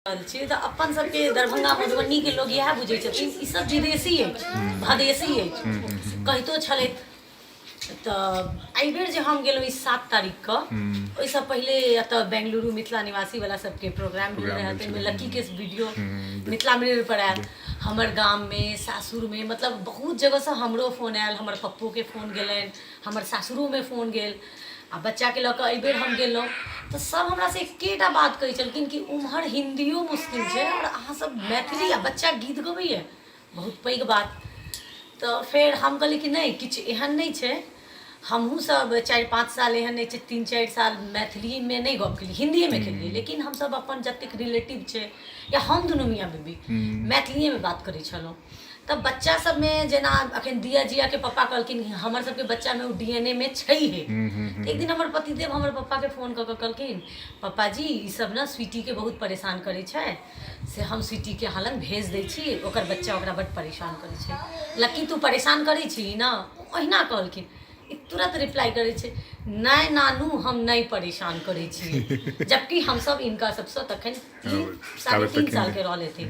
छी तऽ अपन सबके दरभंगा मधुबनी के लोग इएह बुझै छथिन ई सब विदेशी अछि भदेशी अछि कहितो छलथि। तऽ एहि बेर जे हम गेलहुँ ई 7 तारीख के ओहिसँ पहिले एतऽ बेंगलुरु मिथिला निवासी वाला सबके प्रोग्राम भेल रहै ताहिमे लक्की के वीडियो मिथिला मिरर पर आयल। हमर गाम में सासुर में मतलब बहुत जगह से हमरो फोन आयल, हमर पप्पो के फोन गेलनि, हमर सासुरो में फोन गेल आ बच्चा के लऽ कऽ एहि बेर हम गेलहुँ तऽ सब हमरा से एकेटा बात कहै छलखिन कि उम्हर हिंदियो मुश्किल छै और अहाँ सब मैथिली आ बच्चा गीत गबैए बहुत पैघ बात। तऽ फेर हम कहली कि नहीं किछु एहन नहीं छै, हमहूँ सब 4-5 साल एहन नहीं छै 3-4 साल मैथिली में नहीं गप केलिए हिंदिए में केलिए, लेकिन हम सब अपन जतेक रिलेटिव छै या हम दुनू मियाँ बीबी मैथिलीए में बात करै छलहुँ। तब बच्चा सब में जेना अखन दिया जिया के पप्पा कहलखिन हमर सबके बच्चा में डीएनए में छैहे। एक दिन हमर पतिदेव हमर पप्पा के फोन कऽ कहलखिन पप्पा जी ई सब ना स्वीटी के बहुत परेशान करै छै से हम स्वीटी के हालन भेज दै छी, ओकर बच्चा ओकरा बड्ड परेशान करै छै। लक्की तू परेशान करै छी ना? ओहिना कहलखिन। ई तुरंत रिप्लाई करे छे नहीं नानू हम नहीं परेशान करे छी, जबकि हम सब इनका सबसे तखन 3-3.5 साल के रहले थे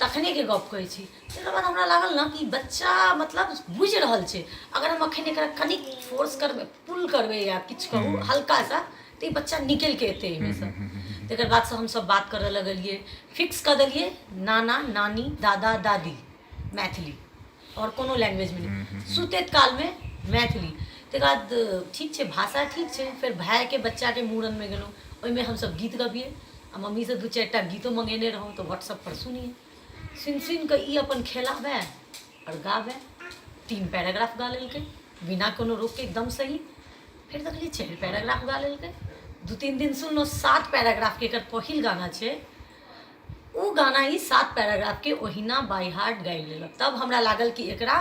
तखने के गप कहै छी। तकर बाद हमरा लागल ना कि बच्चा मतलब बुझ रहल छै, अगर हम अखन एकरा कनिक फोर्स करबे पुल करबे या किछु कहू हल्का सा तो ये बच्चा निकल के एते एहिमे से। तकर बाद से हम सब बात करे लगलिए, फिक्स कर देलिए नाना नानी दादा दादी मैथिली और कोनो लैंग्वेज में नहीं, सुतैत काल में मैथिली। तकर बाद ठीक छै भाषा ठीक छै। फिर भाई के बच्चा के मूड़न में गेलहुँ ओहिमे हम सब गीत गबिए आ मम्मी से 2-4टा गीतो मंगेने रहूँ तो व्हाट्सअप पर सुनिए सुन के ई अपन खेलाबे और गाबे। 3 पैराग्राफ गा लेलकै बिना कोनो रोक के एकदम सही। फिर देखलिए 4 पैराग्राफ गा लेलकै। 2-3 दिन सुनलहुँ 7 पैराग्राफ के एकर पहिल गाना छै ओ गाना ही 7 पैराग्राफ के ओहिना बाय हार्ट गाबि लेलक। तब हमरा लागल कि एकरा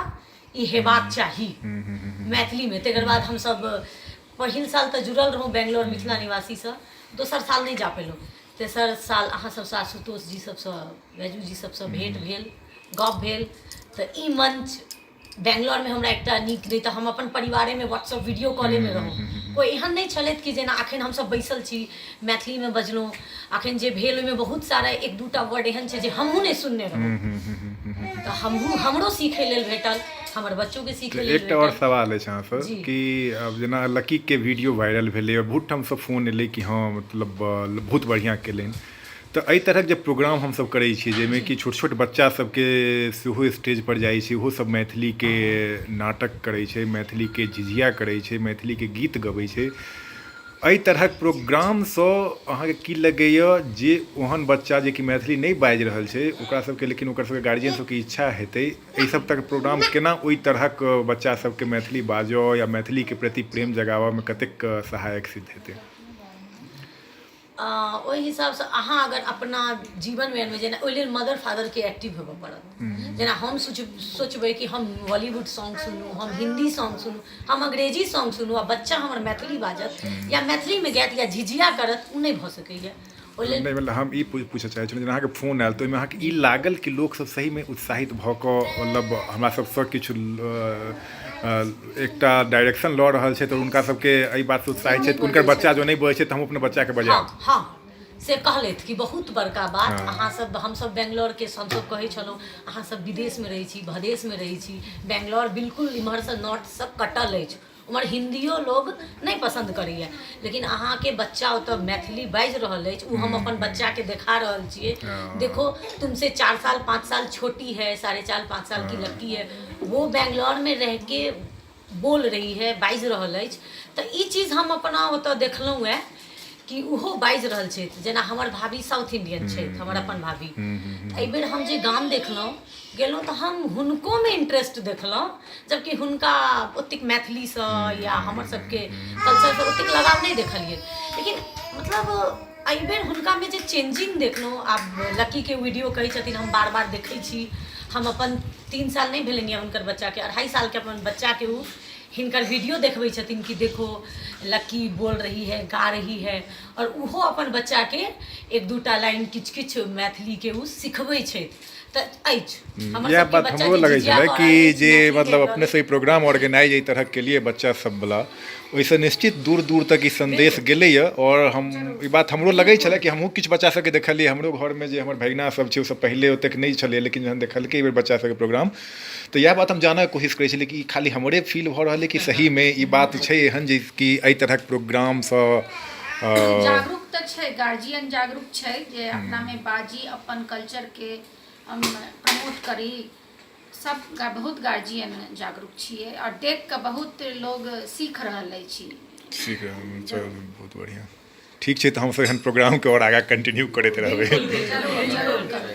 ई हेबाक चाही मैथिली में। तकर बाद हम सब पहिल साल तो जुड़ल रहूँ बेंगलोर मिथिला निवासी से, दोसर साल नहीं जा पेलहुँ। तेसर साल अहाँ सब आशुतोष जी सबसे वैजू जी सबसे भेंट भेल गप भेल तऽ ई मंच बेंगलोर में हमरा एकटा नीक नहीं तो हम अपन परिवारे में व्हाट्सअप वीडियो कॉले में रहूँ। कोई एहन नहीं छलथि कि जेना अखन हम सब बैसल छी मैथिली में बजलहुँ। अखन जे भेल ओहिमे बहुत सारा 1-2टा वर्ड एहन छै जे हमहूँ नहीं सुनने रहूँ तो हमरो सीखे लेल भेटल, हमर बच्चों के सीखे लेल एक और सवाल है यहाँ पर कि अब जना लकी के वीडियो वायरल भेले और बहुत हम सब फोन एले कि हाँ मतलब बहुत बढ़िया केलन। तो एहि तरह जब प्रोग्राम हम सब करै छी जेमे कि छोट छोट बच्चा सबके सेहो स्टेज पर जाइ छै, ओहो सब मैथिली के नाटक करै छै, मैथिली के झिझिया करै छै, मैथिली के गीत गबै छै। एहि तरहक प्रोग्राम से अहाँके की लगैए जे ओहन बच्चा जे कि मैथिली नहीं बाजि रहल छै ओकरा सबके लेकिन ओकर सबके गार्जियन सबके इच्छा हेतै एहि सब तक प्रोग्राम केना ओहि तरहक बच्चा सबके मैथिली बाजऽ या मैथिली के प्रति प्रेम जगाबऽ में कतेक सहायक सिद्ध हेतै? ओहि हिसाब से अहाँ अगर अपना जीवन में जेना ओहि लेल मदर फादर के एक्टिव होबऽ पड़त। जेना हम सोचबै कि हम बॉलीवुड सॉन्ग सुनू, हम हिंदी सॉन्ग सुनू, हम अंग्रेजी सॉन्ग सुनू आ बच्चा हमर मैथिली बाजत या मैथिली में गायत या झिझिया करत ओ नहीं भऽ सकैए। नहीं मतलब हम ई पूछे चाहे छलहुँ अहाँके फोन आयल तो ओहिमे अहाँके ई लागल कि लोक सब सही में उत्साहित भऽ कऽ मतलब हमरा सबसँ किछु एकटा डायरेक्शन लऽ रहल छै तो उनका सबके एहि बात से उत्साहित छै उनकर बच्चा जो नहीं बजे छै तो हम अपने बच्चा के बजायब? हाँ से कहलथि कि बहुत बड़का बात अहाँ सब हम सब बेंगलोर के हम सब कहै छलहुँ अहाँ सब विदेश में रहै छी भदेश में रहै छी, बेंगलोर बिल्कुल इम्हर से नॉर्थ सब कटल अछि, उम्हर हिंदियो लोग नहीं पसंद करैए लेकिन अहाँ के बच्चा ओतऽ मैथिली बाजि रहल अछि ओ हम अपन बच्चा के देखा रहल छियै। देखो तुमसे 4 साल 5 साल छोटी है, 4.5-5 साल की लड़की है, वो बेंगलोर में रह के बोल रही है बाजि रहल अछि। तऽ ई चीज हम अपना ओतऽ देखलहुँ है कि ओहो बाजि रहल छै। जेना हमर भाभी साउथ इंडियन छै, हमर अपन भाभी। एहि बेर हम जे गाम देखलहुँ गेलहुँ तऽ हम हुनको में इंटरेस्ट देखलहुँ जबकि हुनका ओतेक मैथिली से या हमर सबके कल्चर से ओतेक लगाव नहीं देखलिए। लेकिन मतलब एहि बेर हुनका में जे चेंजिंग देखलहुँ, आब लकी के वीडियो कहै छथिन हम बार बार देखै छी, हम अपन 3 साल नहीं भेलनि हुनकर बच्चा के 2.5 साल के अपन बच्चा के हिनकर वीडियो देखबै छथिन कि देखो लक्की बोल रही है, गा रही है, और उहो अपन बच्चा के एक दूटा लाइन किछ किछ मैथिली के उ सिखबै छथि। यह बात हमरो लगे छलै कि जे मतलब अपने से प्रोग्राम ऑर्गेनाइज एहि तरह के लिए बच्चा सब वाला ओइसे निश्चित दूर दूर तक ई संदेश गेलै और हम ई बात हमरो लगे छलै कि हमहूँ किछु बच्चा सबके देखलिए। हमरो घर में जे हमर भगिना सब छै ओ सब पहले ओतेक नहीं छलै, लेकिन जहन देखलकै बेर बच्चा सबके प्रोग्राम तो यह बात हम जानऽ के कोशिश करै छलिए कि खाली हमरे फील भऽ रहल है कि सही में ई बात छै एहन जे कि एहि तरहक प्रोग्राम सँ जागरूक तो छै, गार्जियन जागरूक छै जे अपना में बाजी, अपन कल्चर के प्रमोट करी। सब बहुत गार्जियन जागरूक छिए और देख के बहुत लोग सीख रहल अछि। ठीक है, चलो बहुत बढ़िया, ठीक है। तो हम सब एहन प्रोग्राम के और आगा कंटिन्यू करते रहबै। जरूर जरूर।